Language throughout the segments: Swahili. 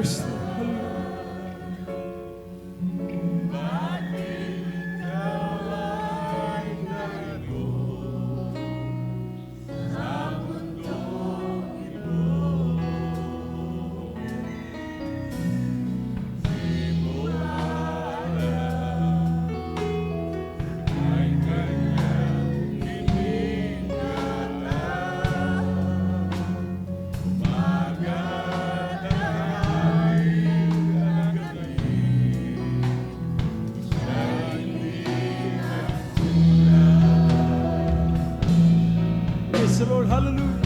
Praise the Lord. Praise the Lord. Hallelujah.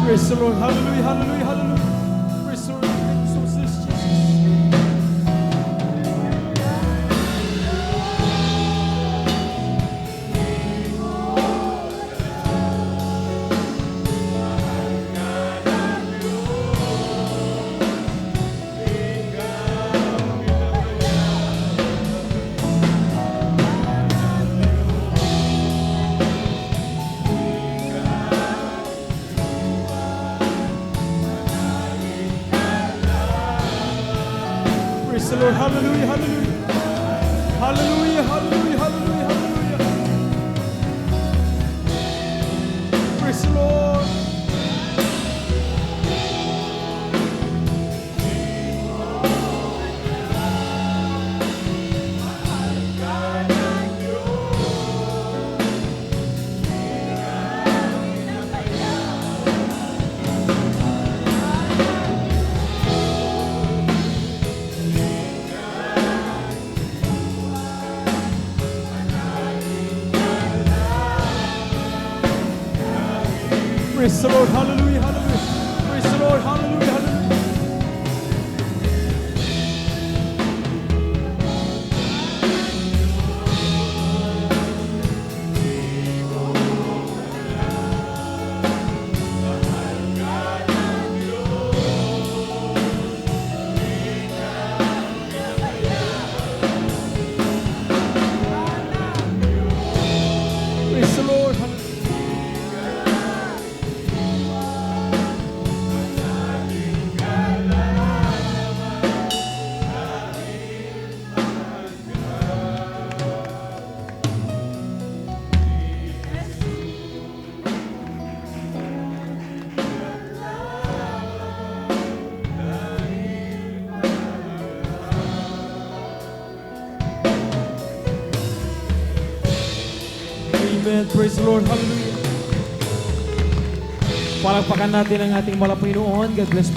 Praise the Lord. Hallelujah. Praise the Lord. Hallelujah. Hallelujah. Hallelujah. Praise the Lord. Thank you so much, Jesus. Praise the Lord. Hallelujah. Hallelujah. Hallelujah. Hallelujah. Hallelujah. Hallelujah. Praise the Lord. Praise the Lord. Hallelujah. Hallelujah. Praise the Lord. Hallelujah. Hallelujah. Praise the Lord. Hallelujah. Amen. Praise the Lord. Hallelujah. Palakpakan natin ang ating mga Panginoon. God bless